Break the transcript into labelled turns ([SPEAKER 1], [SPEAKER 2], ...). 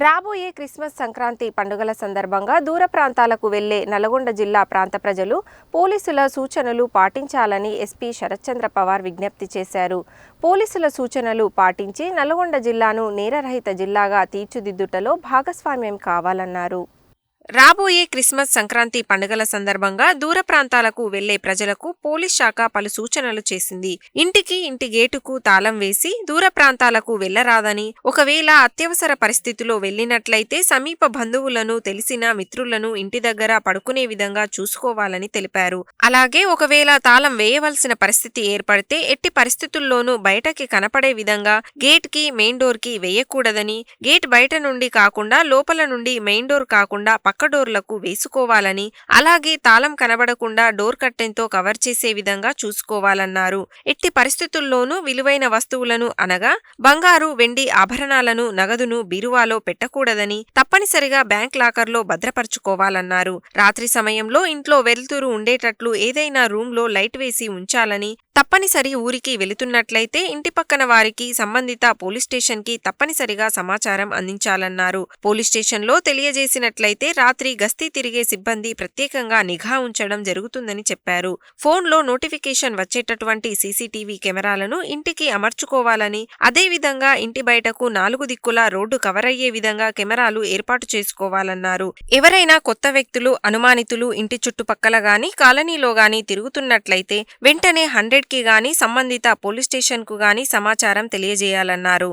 [SPEAKER 1] రాబోయే క్రిస్మస్ సంక్రాంతి పండుగల సందర్భంగా దూర ప్రాంతాలకు వెళ్లే నల్గొండ జిల్లా ప్రాంత ప్రజలు పోలీసుల సూచనలు పాటించాలని ఎస్పీ శరత్చంద్ర పవార్ విజ్ఞప్తి చేశారు. పోలీసుల సూచనలు పాటించి నల్గొండ జిల్లాను నేరరహిత జిల్లాగా తీర్చిదిద్దుటలో భాగస్వామ్యం కావాలన్నారు. రాబోయే క్రిస్మస్ సంక్రాంతి పండుగల సందర్భంగా దూర ప్రాంతాలకు వెళ్లే ప్రజలకు పోలీస్ శాఖ పలు సూచనలు చేసింది. ఇంటి గేటుకు తాళం వేసి దూర ప్రాంతాలకు వెళ్లరాదని, ఒకవేళ అత్యవసర పరిస్థితిలో వెళ్లినట్లయితే సమీప బంధువులను, తెలిసిన మిత్రులను ఇంటి దగ్గర పడుకునే విధంగా చూసుకోవాలని తెలిపారు. అలాగే ఒకవేళ తాళం వేయవలసిన పరిస్థితి ఏర్పడితే ఎట్టి పరిస్థితుల్లోనూ బయటకి కనపడే విధంగా గేట్ కి మెయిన్ డోర్ కి వేయకూడదని, గేట్ బయట నుండి కాకుండా లోపల నుండి మెయిన్ డోర్ కాకుండా పక్క డోర్లకు వేసుకోవాలని, అలాగే తాళం కనబడకుండా డోర్ కర్టెన్తో కవర్ చేసే విధంగా చూసుకోవాలన్నారు. ఎట్టి పరిస్థితుల్లోనూ విలువైన వస్తువులను అనగా బంగారు, వెండి ఆభరణాలను, నగదును బీరువాలో పెట్టకూడదని, తప్పనిసరిగా బ్యాంక్ లాకర్లో భద్రపరుచుకోవాలన్నారు. రాత్రి సమయంలో ఇంట్లో వెలుతురు ఉండేటట్లు ఏదైనా రూమ్లో లైట్ వేసి ఉంచాలని, తప్పనిసరి ఊరికి వెళుతున్నట్లయితే ఇంటి పక్కన వారికి, సంబంధిత పోలీస్ స్టేషన్కి తప్పనిసరిగా సమాచారం అందించాలన్నారు. పోలీస్ స్టేషన్లో తెలియజేసినట్లయితే రాత్రి గస్తీ తిరిగే సిబ్బంది ప్రత్యేకంగా నిఘా ఉంచడం జరుగుతుందని చెప్పారు. ఫోన్లో నోటిఫికేషన్ వచ్చేటటువంటి సీసీటీవీ కెమెరాలను ఇంటికి అమర్చుకోవాలని, అదేవిధంగా ఇంటి బయటకు 4 దిక్కులా రోడ్డు కవర్ అయ్యే విధంగా కెమెరాలు ఏర్పాటు చేసుకోవాలన్నారు. ఎవరైనా కొత్త వ్యక్తులు, అనుమానితులు ఇంటి చుట్టుపక్కల గాని, కాలనీలో గాని తిరుగుతున్నట్లయితే వెంటనే 100కి గాని, సంబంధిత పోలీస్ స్టేషన్కు గాని సమాచారం తెలియజేయాలన్నారు.